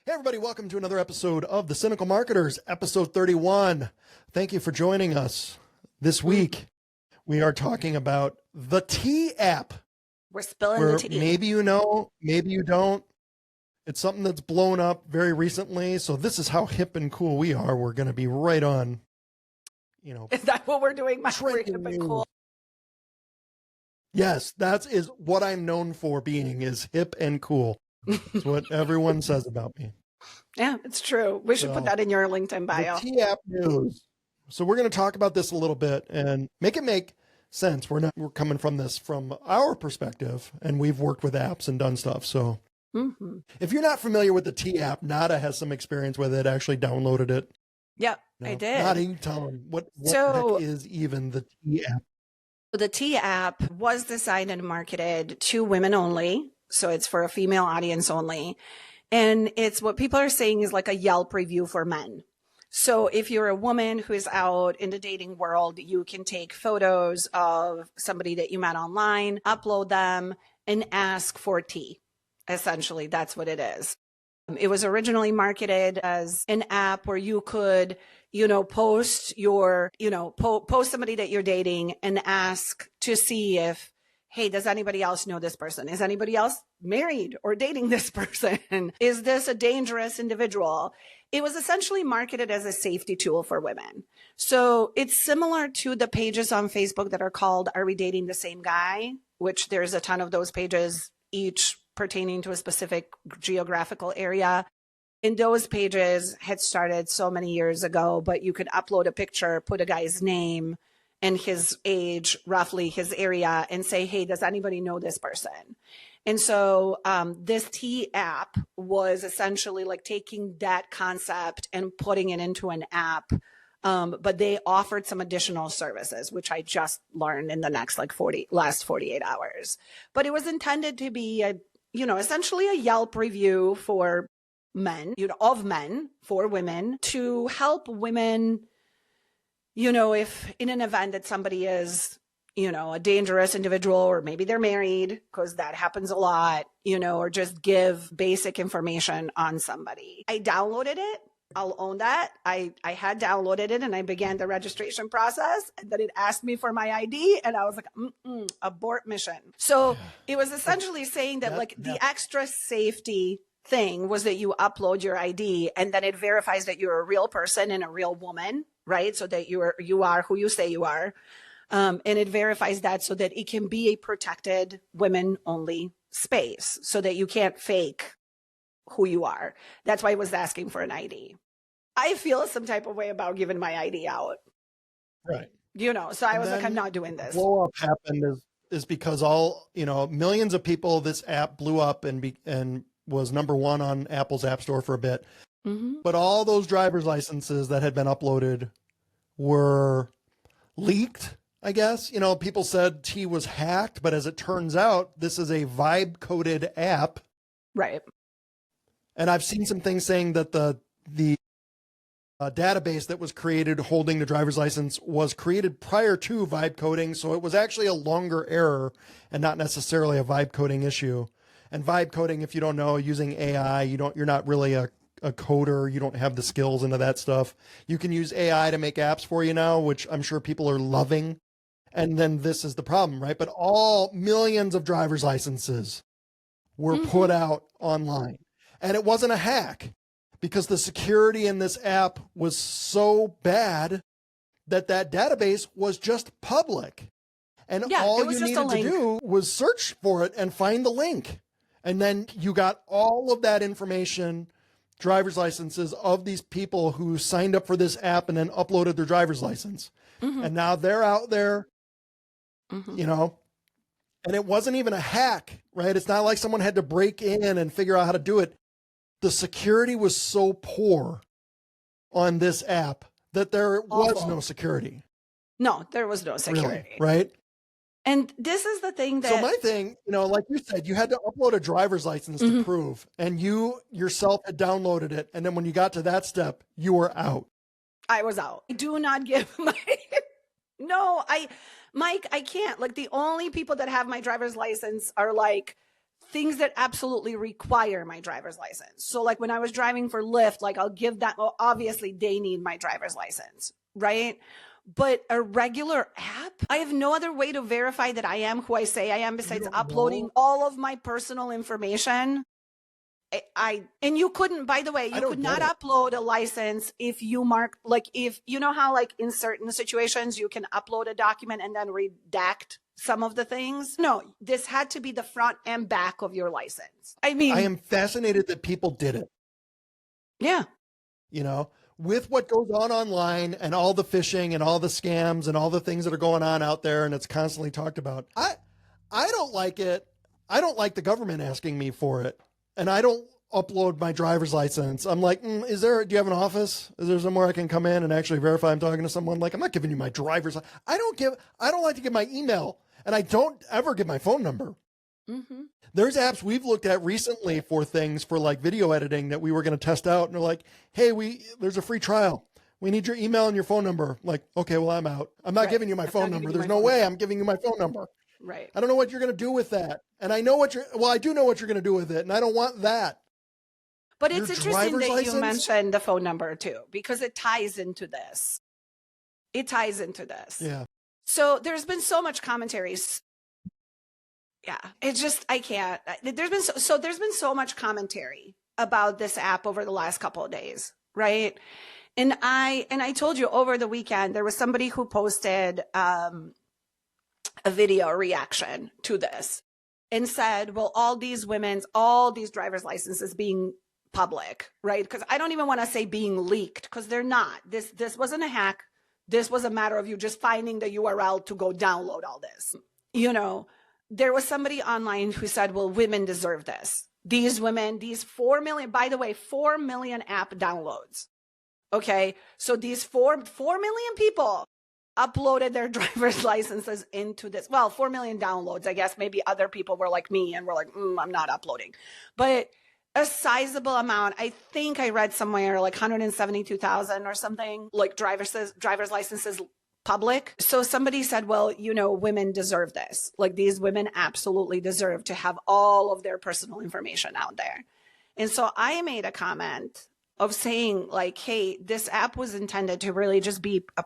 Hey everybody, welcome to another episode of The Cynical Marketers, episode 31. Thank you for joining us. This week, we are talking about the T app. We're spilling Where the tea. maybe you know, maybe you don't. It's something that's blown up very recently, so this is how hip and cool we are. We're going to be right on, Is that what we're doing? We're hip and cool. Yes, that is what I'm known for being, is hip and cool. That's what everyone says about me. Yeah, it's true. We should put that in your LinkedIn bio. The T-App news. So we're going to talk about this a little bit and make it make sense. We're coming from this from our perspective, and we've worked with apps and done stuff. So if you're not familiar with the T-App, Nada has some experience with it, actually downloaded it. Yep, I did. Nada, you tell them what the heck is even the T-App? The T-App was designed and marketed to women only. So it's for a female audience only. And it's what people are saying is like a Yelp review for men. So if you're a woman who is out in the dating world, you can take photos of somebody that you met online, upload them, and ask for tea. Essentially, that's what it is. It was originally marketed as an app where you could, post your, post somebody that you're dating and ask to see if, hey, does anybody else know this person? Is anybody else married or dating this person? Is this a dangerous individual? It was essentially marketed as a safety tool for women. So it's similar to the pages on Facebook that are called, Are We Dating the Same Guy? Which there's a ton of those pages, each pertaining to a specific geographical area. And those pages had started so many years ago, but you could upload a picture, put a guy's name and his age, roughly his area, and say, hey, does anybody know this person? And so this T app was essentially like taking that concept and putting it into an app. But they offered some additional services, which I just learned in the next last 48 hours. But it was intended to be essentially a Yelp review for men, of men for women, to help women, if in an event that somebody is, a dangerous individual, or maybe they're married, because that happens a lot, or just give basic information on somebody. I downloaded it. I'll own that. I had downloaded it and I began the registration process, and then it asked me for my ID and I was like, abort mission. So it was essentially saying that the extra safety thing was that you upload your ID and then it verifies that you're a real person and a real woman, right? So that you are who you say you are. And it verifies that so that it can be a protected women only space so that you can't fake who you are. That's why I was asking for an ID. I feel some type of way about giving my ID out. Right. So I was like, I'm not doing this. Blow up happened is because millions of people, this app blew up and was number one on Apple's App Store for a bit. But all those driver's licenses that had been uploaded were leaked, I guess. People said T was hacked, but as it turns out, this is a vibe coded app. Right. And I've seen some things saying that the database that was created holding the driver's license was created prior to vibe coding. So it was actually a longer error and not necessarily a vibe coding issue. And vibe coding, if you don't know, using AI, you're not really a coder. You don't have the skills into that stuff. You can use AI to make apps for you now, which I'm sure people are loving. And then this is the problem, right? But all millions of driver's licenses were put out online. And it wasn't a hack because the security in this app was so bad that database was just public. And all you needed to do was search for it and find the link. And then you got all of that information, driver's licenses of these people who signed up for this app and then uploaded their driver's license. And now they're out there, and it wasn't even a hack, right? It's not like someone had to break in and figure out how to do it. The security was so poor on this app that there was no security. No, there was no security. Really, right? And this is the thing that... So my thing, like you said, you had to upload a driver's license to prove, and you yourself had downloaded it. And then when you got to that step, you were out. I was out. I do not give my... No, Mike, I can't. The only people that have my driver's license are things that absolutely require my driver's license. So like when I was driving for Lyft, like I'll give that, well, obviously they need my driver's license, right? But a regular app, I have no other way to verify that I am who I say I am besides uploading all of my personal information. And you couldn't, by the way, you could not upload a license if you mark, like if, you know how like in certain situations you can upload a document and then redact some of the things? No, this had to be the front and back of your license. I mean, I am fascinated that people did it. Yeah. You know, with what goes on online and all the phishing and all the scams and all the things that are going on out there, and it's constantly talked about. I don't like it. I don't like the government asking me for it. And I don't upload my driver's license. I'm like, do you have an office? Is there somewhere I can come in and actually verify I'm talking to someone? Like, I'm not giving you my driver's license. I don't like to give my email, and I don't ever give my phone number. Mm-hmm. There's apps we've looked at recently for things for like video editing that we were going to test out. And they're like, hey, there's a free trial. We need your email and your phone number. Like, okay, well, I'm out. I'm not giving you my phone number. There's no way I'm giving you my phone number. Right. I don't know what you're going to do with that. And I know I do know what you're going to do with it. And I don't want that. But it's interesting that you mentioned the phone number too, because it ties into this. Yeah. So there's been so much commentary. Yeah, it's just, I can't. There's been so much commentary about this app over the last couple of days, right? And I told you over the weekend, there was somebody who posted a video reaction to this and said, well, all these driver's licenses being public, right? Because I don't even want to say being leaked, because they're not. This wasn't a hack. This was a matter of you just finding the URL to go download all this. You know, there was somebody online who said, well, women deserve this. These women, these 4 million, by the way, 4 million app downloads. Okay. So these 4 million people uploaded their driver's licenses into this. Well, 4 million downloads. I guess maybe other people were like me and were like, I'm not uploading. But a sizable amount. I think I read somewhere like 172,000 or something, like driver's licenses public. So somebody said, well, women deserve this. Like these women absolutely deserve to have all of their personal information out there. And so I made a comment of saying like, hey, this app was intended to really just be a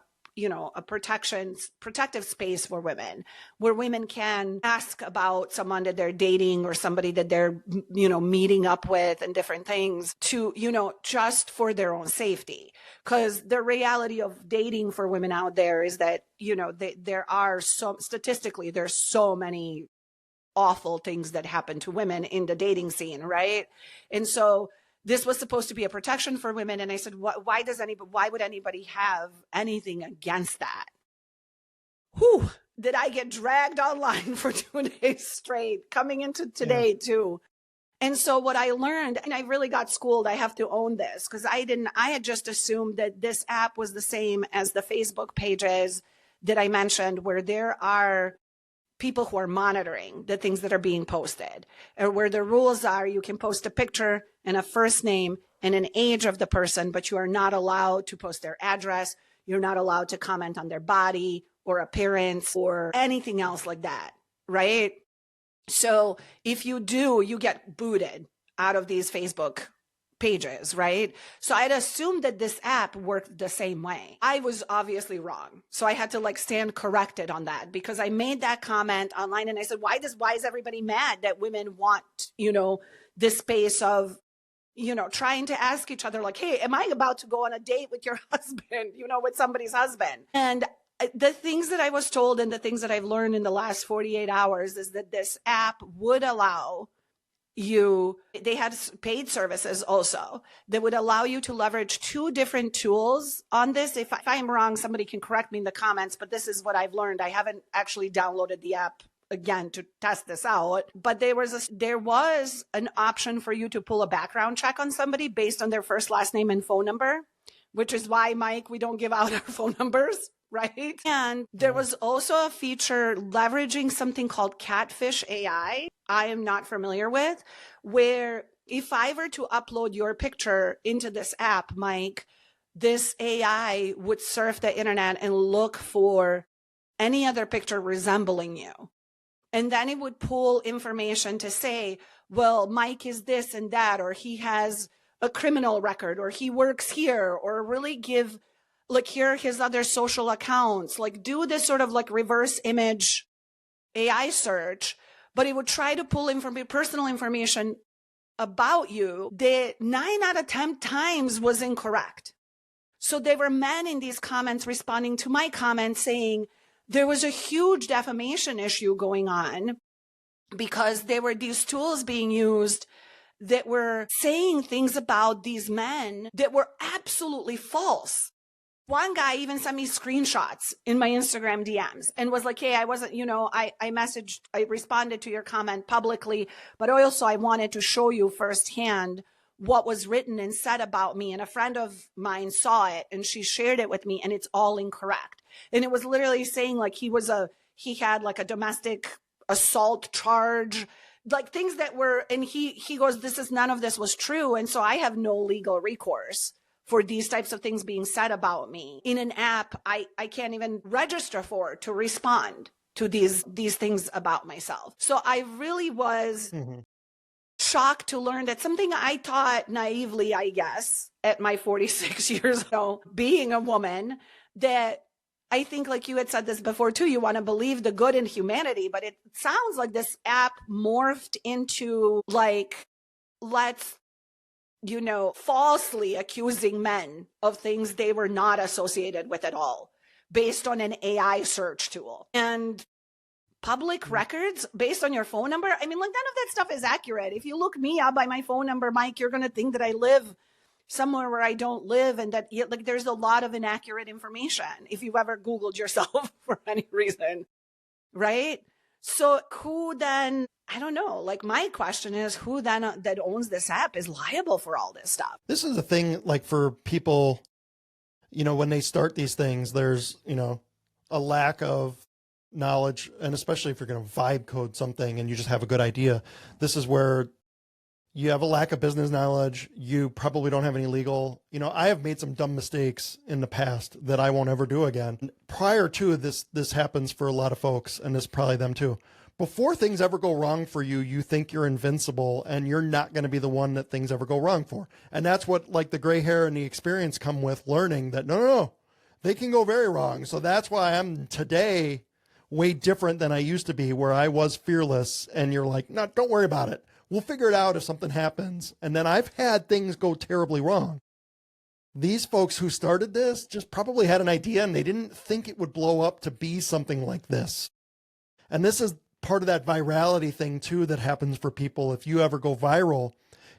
protective space for women, where women can ask about someone that they're dating or somebody that they're, meeting up with and different things to, just for their own safety. Because the reality of dating for women out there is that, there are statistically, there's so many awful things that happen to women in the dating scene, right? And so this was supposed to be a protection for women. And I said, why would anybody have anything against that? Whew, did I get dragged online for 2 days straight, coming into today too. And so what I learned, and I really got schooled, I have to own this, because I had just assumed that this app was the same as the Facebook pages that I mentioned, where there are people who are monitoring the things that are being posted, or where the rules are you can post a picture and a first name and an age of the person, but you are not allowed to post their address. You're not allowed to comment on their body or appearance or anything else like that, right? So if you do, you get booted out of these Facebook pages, right? So I'd assumed that this app worked the same way. I was obviously wrong. So I had to stand corrected on that, because I made that comment online and I said, why is everybody mad that women want, this space of, trying to ask each other like, hey, am I about to go on a date with your husband, with somebody's husband? And the things that I was told and the things that I've learned in the last 48 hours is that this app would allow they had paid services also that would allow you to leverage 2 different tools on this. If I'm wrong, somebody can correct me in the comments, but this is what I've learned. I haven't actually downloaded the app again to test this out, but there was an option for you to pull a background check on somebody based on their first, last name, and phone number, which is why, Mike, we don't give out our phone numbers. Right. And there was also a feature leveraging something called Catfish AI. I am not familiar with, where if I were to upload your picture into this app, Mike, this AI would surf the internet and look for any other picture resembling you. And then it would pull information to say, well, Mike is this and that, or he has a criminal record, or he works here, or really give, like, here are his other social accounts, like do this sort of like reverse image AI search, but it would try to pull personal information about you that 9 out of 10 times was incorrect. So there were men in these comments responding to my comments saying there was a huge defamation issue going on because there were these tools being used that were saying things about these men that were absolutely false. One guy even sent me screenshots in my Instagram DMs and was like, hey, I wasn't, I responded to your comment publicly, but also I wanted to show you firsthand what was written and said about me. And a friend of mine saw it and she shared it with me and it's all incorrect. And it was literally saying like he had like a domestic assault charge, like things that were, and he goes, none of this was true. And so I have no legal recourse for these types of things being said about me in an app I can't even register for to respond to these things about myself. So I really was shocked to learn that something I taught naively, I guess, at my 46 years old, being a woman, that I think, like you had said this before too, you want to believe the good in humanity, but it sounds like this app morphed into like, let's, falsely accusing men of things they were not associated with at all based on an AI search tool. And public records based on your phone number. I mean, like none of that stuff is accurate. If you look me up by my phone number, Mike, you're going to think that I live somewhere where I don't live and that like there's a lot of inaccurate information if you've ever Googled yourself for any reason, right? So who then, I don't know, like my question is who then that owns this app is liable for all this stuff? This is the thing, like for people, when they start these things, there's, a lack of knowledge. And especially if you're going to vibe code something and you just have a good idea, this is where you have a lack of business knowledge. You probably don't have any legal, I have made some dumb mistakes in the past that I won't ever do again. Prior to this happens for a lot of folks, and this is probably them too. Before things ever go wrong for you, you think you're invincible and you're not going to be the one that things ever go wrong for. And that's what like the gray hair and the experience come with, learning that no, they can go very wrong. So that's why I'm today way different than I used to be, where I was fearless and you're like, no, don't worry about it. We'll figure it out if something happens. And then I've had things go terribly wrong. These folks who started this just probably had an idea and they didn't think it would blow up to be something like this. And this is part of that virality thing too that happens for people. If you ever go viral,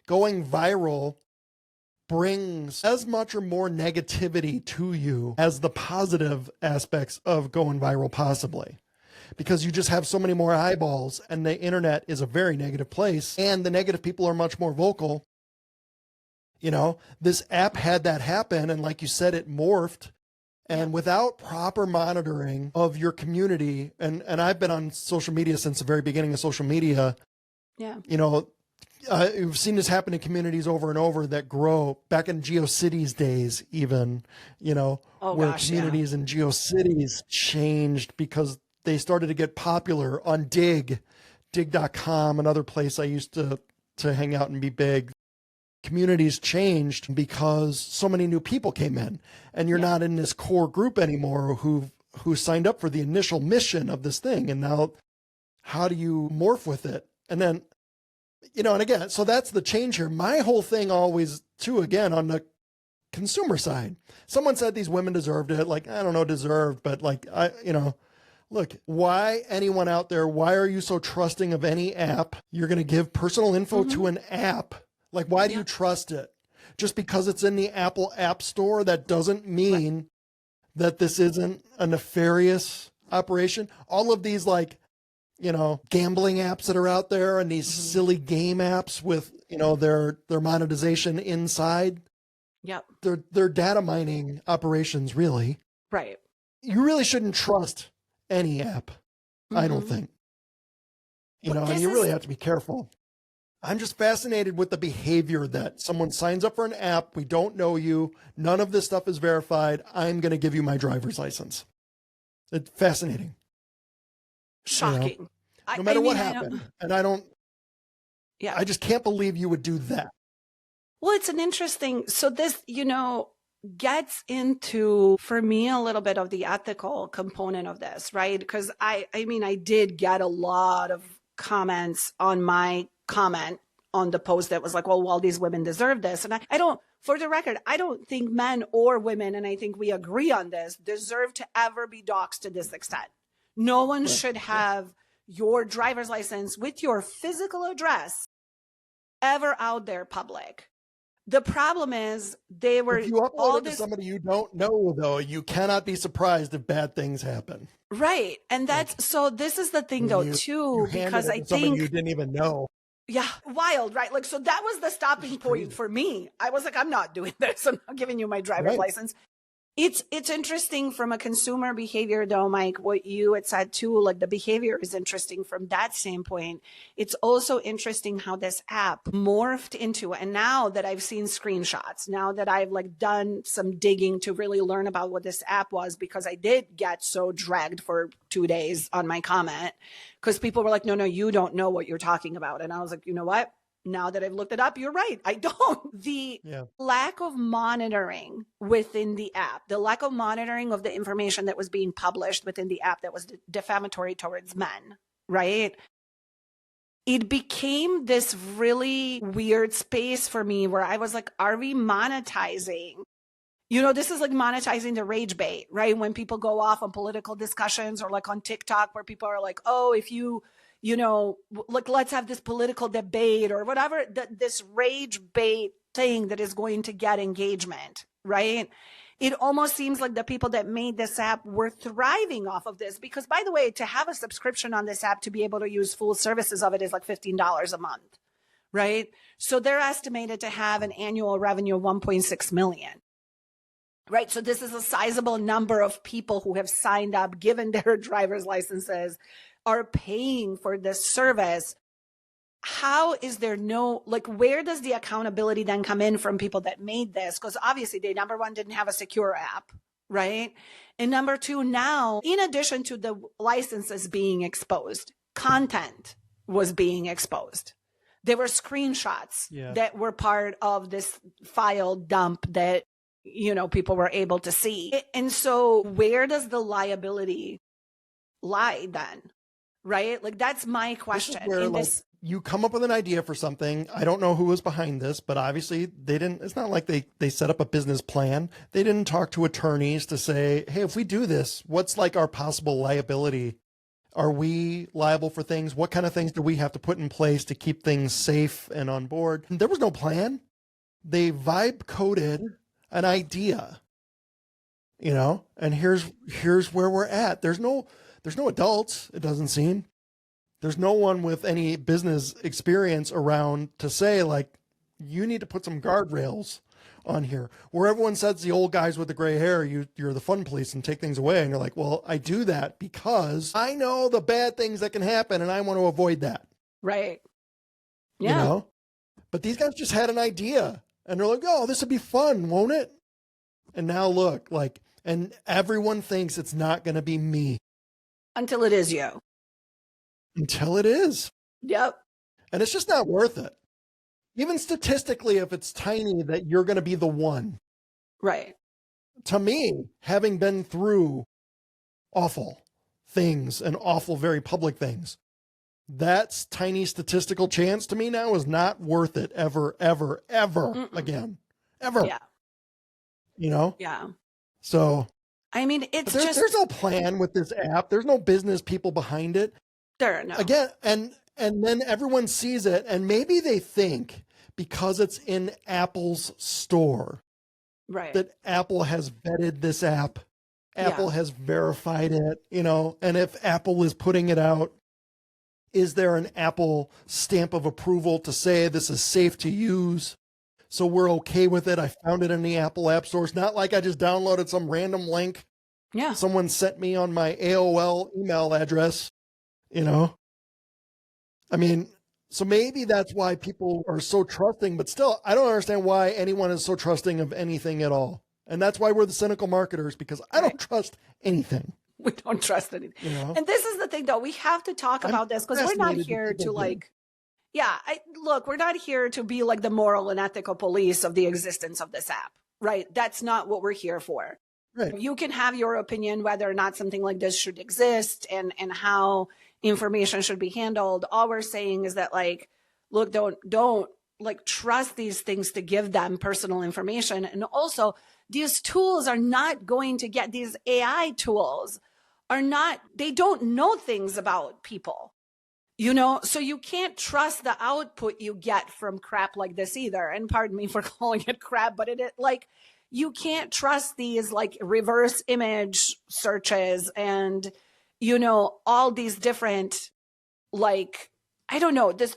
going viral brings as much or more negativity to you as the positive aspects of going viral possibly. Because you just have so many more eyeballs and the internet is a very negative place and the negative people are much more vocal. This app had that happen. And like you said, it morphed, and without proper monitoring of your community. And I've been on social media since the very beginning of social media. Yeah. You've seen this happen in communities over and over that grow back in GeoCities days, even, where communities in GeoCities changed because they started to get popular on dig.com, another place I used to hang out and be big. Communities changed because so many new people came in, and you're not in this core group anymore who signed up for the initial mission of this thing. And now how do you morph with it? And then, and again, so that's the change here. My whole thing always too, again, on the consumer side, someone said these women deserved it. Like, I don't know, deserved, but like, look, why anyone out there, why are you so trusting of any app? You're going to give personal info to an app. Like, why do you trust it? Just because it's in the Apple App Store, that doesn't mean that this isn't a nefarious operation. All of these, like, gambling apps that are out there and these silly game apps with, their monetization inside. Yep. They're data mining operations, really. Right. You really shouldn't trust any app, I don't think. And you really have to be careful. I'm just fascinated with the behavior that someone signs up for an app. We don't know you. None of this stuff is verified. I'm going to give you my driver's license. It's fascinating. Shocking. No matter what happened. And I don't, Yeah. I just can't believe you would do that. Well, it's an interesting, so this, gets into, for me, a little bit of the ethical component of this, right? Because I mean, I did get a lot of comments on my comment on the post that was like, well, these women deserve this. And I don't, for the record, I don't think men or women, and I think we agree on this, deserve to ever be doxxed to this extent. No one should have your driver's license with your physical address ever out there public. The problem is they were if you upload it to somebody you don't know, though, you cannot be surprised if bad things happen. Right. And that's so this is the thing though, too, because I think you didn't even know. Yeah, wild, right? Like, so that was the stopping point for me. I was like, I'm not doing this. I'm not giving you my driver's license. It's interesting from a consumer behavior though, Mike, what you had said too, like the behavior is interesting from that standpoint. It's also interesting how this app morphed into, and now that I've seen screenshots, now that I've like done some digging to really learn about what this app was, because I did get so dragged for 2 days on my comment because people were like, no, you don't know what you're talking about. And I was like, you know what? Now that I've looked it up, you're right. I don't. The lack of monitoring within the app, the lack of monitoring of the information that was being published within the app that was defamatory towards men, right? It became this really weird space for me where I was like, are we monetizing? This is like monetizing the rage bait, right? When people go off on political discussions or like on TikTok where people are like, oh, if you like, let's have this political debate or whatever, this rage bait thing that is going to get engagement, right? It almost seems like the people that made this app were thriving off of this because, by the way, to have a subscription on this app to be able to use full services of it is like $15 a month, right? So they're estimated to have an annual revenue of 1.6 million. Right. So this is a sizable number of people who have signed up, given their driver's licenses, are paying for this service. How is there where does the accountability then come in from people that made this? Because obviously they, number one, didn't have a secure app, right? And number two, now, in addition to the licenses being exposed, content was being exposed. There were screenshots that were part of this file dump that, people were able to see. And so where does the liability lie then? Right? Like, that's my question. This is where, you come up with an idea for something. I don't know who was behind this, but obviously it's not like they set up a business plan. They didn't talk to attorneys to say, hey, if we do this, what's like our possible liability? Are we liable for things? What kind of things do we have to put in place to keep things safe and on board? And there was no plan. They vibe coded an idea, and here's where we're at. There's no adults, it doesn't seem. There's no one with any business experience around to say, like, you need to put some guardrails on here. Where everyone says the old guys with the gray hair, you're the fun police and take things away. And you're like, well, I do that because I know the bad things that can happen and I want to avoid that. Right. Yeah. But these guys just had an idea and they're like, oh, this would be fun, won't it? And now look, and everyone thinks it's not going to be me. Until it is you. Until it is. Yep. And it's just not worth it. Even statistically, if it's tiny, that you're going to be the one. Right. To me, having been through awful things and awful, very public things, that's tiny statistical chance to me now is not worth it ever, ever, ever again. Ever. Yeah. Yeah. So. I mean, there's no plan with this app. There's no business people behind it. There, no. Again, and then everyone sees it, and maybe they think because it's in Apple's store, right, that Apple has vetted this app. Apple has verified it, and if Apple is putting it out, is there an Apple stamp of approval to say this is safe to use? So we're okay with it. I found it in the Apple App Store. It's not like I just downloaded some random link. Yeah. Someone sent me on my AOL email address, I mean, so maybe that's why people are so trusting, but still, I don't understand why anyone is so trusting of anything at all. And that's why we're the cynical marketers, because I don't trust anything. We don't trust anything. And this is the thing, though. We have to talk about this because we're not here to Yeah, look, we're not here to be like the moral and ethical police of the existence of this app, right? That's not what we're here for. Right. You can have your opinion whether or not something like this should exist and how information should be handled. All we're saying is that, like, look, don't like trust these things to give them personal information. And also, these tools are not going to get, these AI tools are not, they don't know things about people. You know, so you can't trust the output you get from crap like this either. And pardon me for calling it crap, but it like, you can't trust these like reverse image searches and, you know, all these different, like, I don't know, this,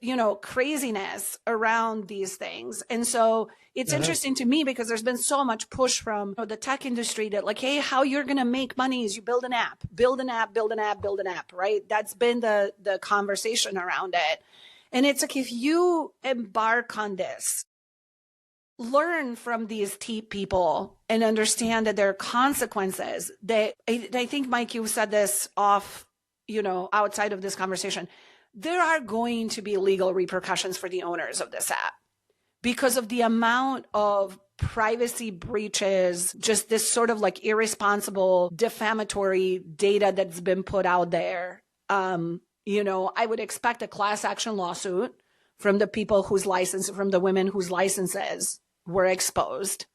you know, craziness around these things. And so it's interesting to me because there's been so much push from the tech industry that, like, hey, how you're going to make money is you build an app, right? That's been the conversation around it. And it's like, if you embark on this, learn from these people and understand that there are consequences. That I think, Mike, you said this off, you know, outside of this conversation. There are going to be legal repercussions for the owners of this app because of the amount of privacy breaches, just this sort of like irresponsible, defamatory data that's been put out there. You know, I would expect a class action lawsuit from the people whose license, from the women whose licenses were exposed.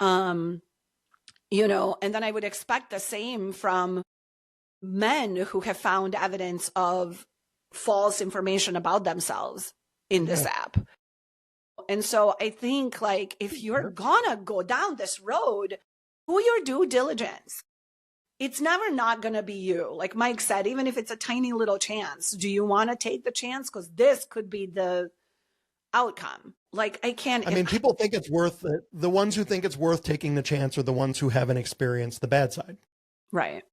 You know, and then I would expect the same from men who have found evidence of false information about themselves in this app. And so I think, like, if you're gonna go down this road, do your due diligence. It's never not gonna be you. Like Mike said, even if it's a tiny little chance, do you want to take the chance? Because this could be the outcome. Like, I mean, people think it's worth it. The ones who think it's worth taking the chance are the ones who haven't experienced the bad side. Right.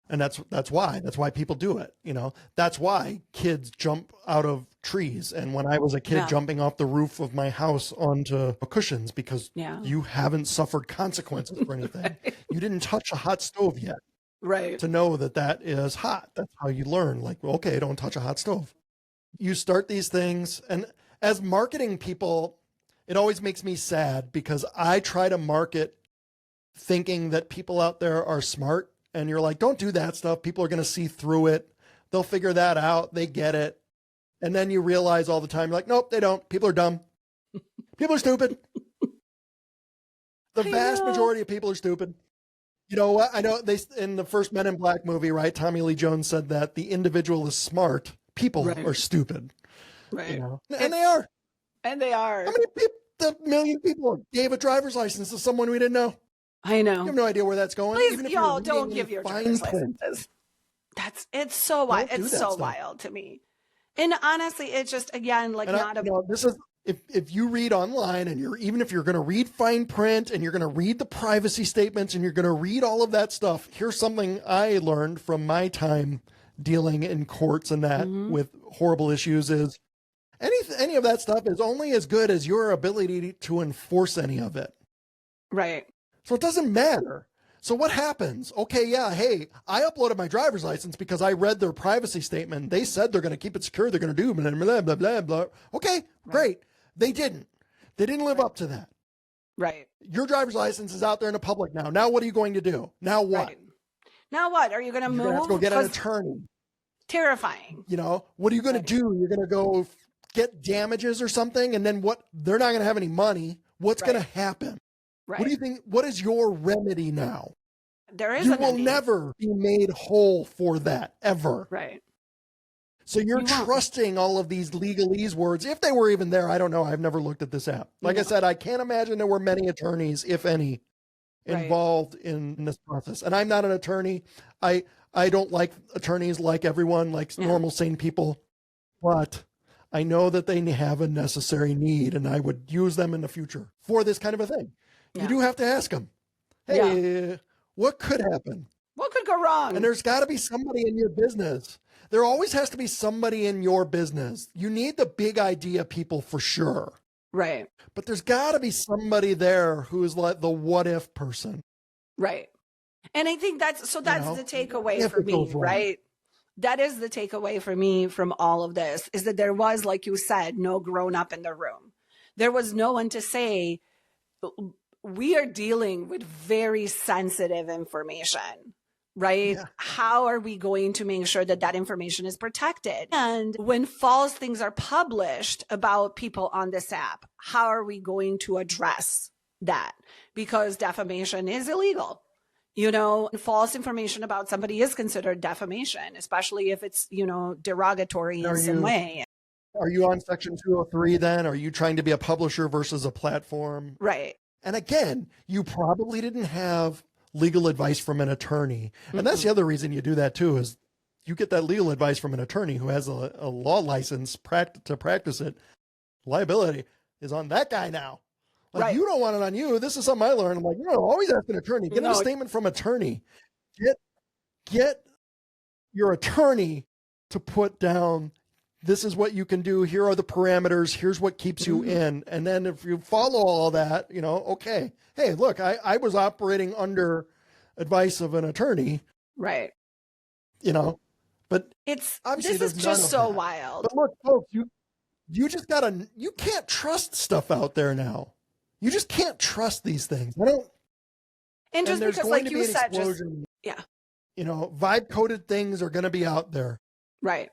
And that's why people do it. You know, that's why kids jump out of trees. And when I was a kid, jumping off the roof of my house onto cushions, because you haven't suffered consequences for anything. Right. You didn't touch a hot stove yet. Right. To know that is hot. That's how you learn. Like, well, okay, don't touch a hot stove. You start these things. And as marketing people, it always makes me sad because I try to market thinking that people out there are smart. And you're like, don't do that stuff. People are going to see through it. They'll figure that out. They get it. And then you realize all the time, you're like, nope, they don't. People are dumb. People are stupid. The vast majority of people are stupid. You know what? I know they, in the first Men in Black movie, right? Tommy Lee Jones said that the individual is smart. People are stupid. Right. You know? And they are. And they are. How many people, the million people gave a driver's license to someone we didn't know? I know. You have no idea where that's going. Please, even if y'all don't give your driver's licenses. It's so wild. It's so wild to me. And honestly, it's just, again, like, this is, if you read online and even if you're going to read fine print and you're going to read the privacy statements and you're going to read all of that stuff, here's something I learned from my time dealing in courts and that with horrible issues is any of that stuff is only as good as your ability to enforce any of it. Right. So it doesn't matter. So what happens? Okay, hey, I uploaded my driver's license because I read their privacy statement. They said they're going to keep it secure. They're going to do blah, blah, blah, blah, blah. Okay, great. They didn't. They didn't live up to that. Right. Your driver's license is out there in the public now. Now what are you going to do? Now what? Right. Now what? Are you going to move? You're going to have to go get an attorney. Terrifying. You know, what are you going to do? You're going to go get damages or something, and then what? They're not going to have any money. What's going to happen? Right. What do you think? What is your remedy now? There is. You will never be made whole for that, ever. Right. So you're trusting all of these legalese words. If they were even there, I don't know. I've never looked at this app. Like I said, I can't imagine there were many attorneys, if any, involved in this process. And I'm not an attorney. I don't like attorneys like everyone, like normal, sane people. But I know that they have a necessary need, and I would use them in the future for this kind of a thing. You do have to ask them, hey, what could happen? What could go wrong? And there's got to be somebody in your business. There always has to be somebody in your business. You need the big idea people for sure. Right. But there's got to be somebody there who is like the what if person. Right. And I think that's the takeaway for me, right? That is the takeaway for me from all of this, is that there was, like you said, no grown up in the room. There was no one to say, we are dealing with very sensitive information, right? Yeah. How are we going to make sure that that information is protected? And when false things are published about people on this app, how are we going to address that? Because defamation is illegal. You know, false information about somebody is considered defamation, especially if it's, you know, derogatory in some way. Are you on Section 203 then? Are you trying to be a publisher versus a platform? Right. And again, you probably didn't have legal advice from an attorney. And that's the other reason you do that too, is you get that legal advice from an attorney who has a law license to practice it. Liability is on that guy now. Like, Right. you don't want it on you. This is something I learned. I'm like, no, always ask an attorney. Get a statement from attorney. Get your attorney to put down, this is what you can do. Here are the parameters. Here's what keeps you in. And then if you follow all that, you know, okay. Hey, look, I was operating under advice of an attorney. Right. You know, but this obviously is just so wild. But look, folks, you just you can't trust stuff out there now. You just can't trust these things. And just because, like you said, you know, vibe coded things are going to be out there. Right.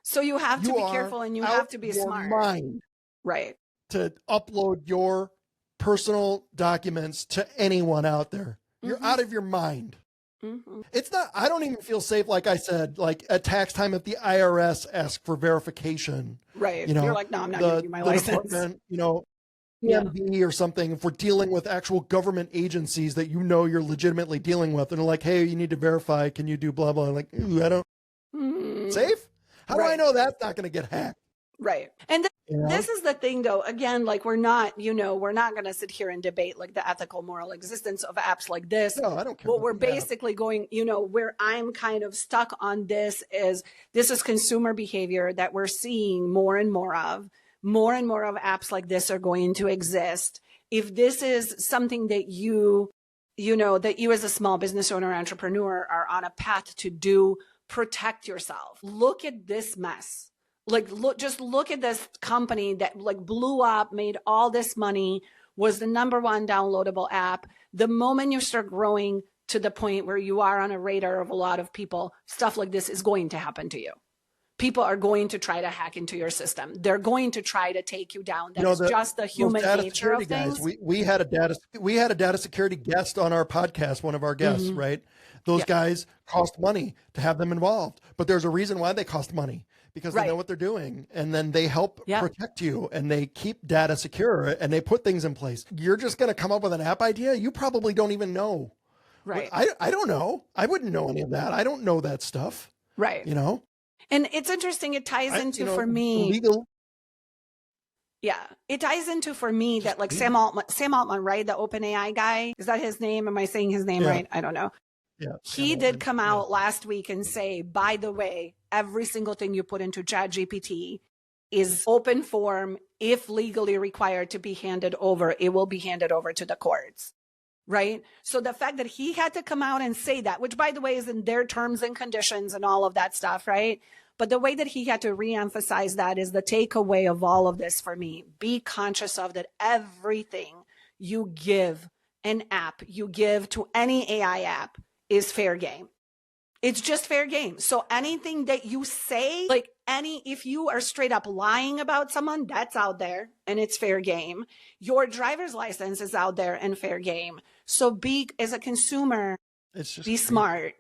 So you have to be careful, and you have to be smart. Mind right. To upload your personal documents to anyone out there. You're out of your mind. It's not, I don't even feel safe. Like I said, like at tax time, if the IRS asks for verification, right. You know, you're like, no, I'm not giving you my license. You know, PMV or something, if we're dealing with actual government agencies that you know you're legitimately dealing with, and they're like, hey, you need to verify, can you do blah, blah. I'm like, ooh, I don't, safe? How do I know that's not going to get hacked? Right. And this is the thing, though. Again, like, we're not going to sit here and debate like the ethical, moral existence of apps like this. No, I don't care. What we're basically going, you know, where I'm kind of stuck on this is consumer behavior that we're seeing more and more of. More and more of apps like this are going to exist. If this is something that you as a small business owner, entrepreneur are on a path to do, protect yourself. Look at this mess. Like, look at this company that like blew up, made all this money, was the #1 downloadable app. The moment you start growing to the point where you are on a radar of a lot of people, stuff like this is going to happen to you. People are going to try to hack into your system. They're going to try to take you down. That's just the human nature of things. We had a data security guest on our podcast, one of our guests, right? Those guys cost money to have them involved, but there's a reason why they cost money, because they know what they're doing, and then they help protect you, and they keep data secure, and they put things in place. You're just going to come up with an app idea you probably don't even know. Right. I don't know. I wouldn't know any of that. I don't know that stuff. Right. You know? And it's interesting. It ties into, for me, legal. Yeah, it ties into, for me, that like Sam Altman, right? The OpenAI guy. Is that his name? Am I saying his name right? I don't know. Yeah. He did come out last week and say, by the way, every single thing you put into ChatGPT is open form. If legally required to be handed over, it will be handed over to the courts. Right. So the fact that he had to come out and say that, which, by the way, is in their terms and conditions and all of that stuff. Right. But the way that he had to reemphasize that is the takeaway of all of this for me. Be conscious of that everything you give an app, you give to any AI app, is fair game. It's just fair game. So anything that you say, like if you are straight up lying about someone, that's out there and it's fair game. Your driver's license is out there and fair game. So as a consumer, be smart.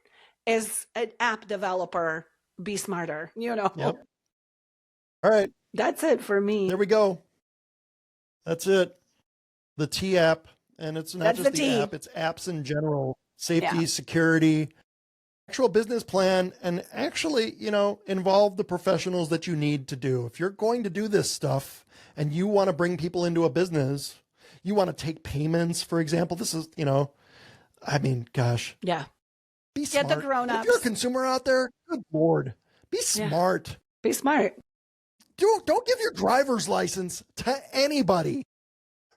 As an app developer, be smarter, you know? Yep. All right. That's it for me. There we go. That's it. The T app. And it's not just the app, it's apps in general. Safety, security, actual business plan, and actually, involve the professionals that you need to do. If you're going to do this stuff and you want to bring people into a business, you want to take payments, for example, this is, gosh. Yeah. Be smart. Get the grown-ups. If you're a consumer out there, good Lord, be smart. Yeah. Be smart. Don't give your driver's license to anybody.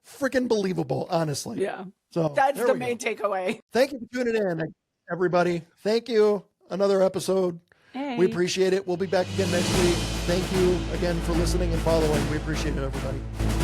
Freaking believable, honestly. Yeah. So that's the main takeaway. Thank you for tuning in, everybody. Thank you. Another episode. Hey. We appreciate it. We'll be back again next week. Thank you again for listening and following. We appreciate it, everybody.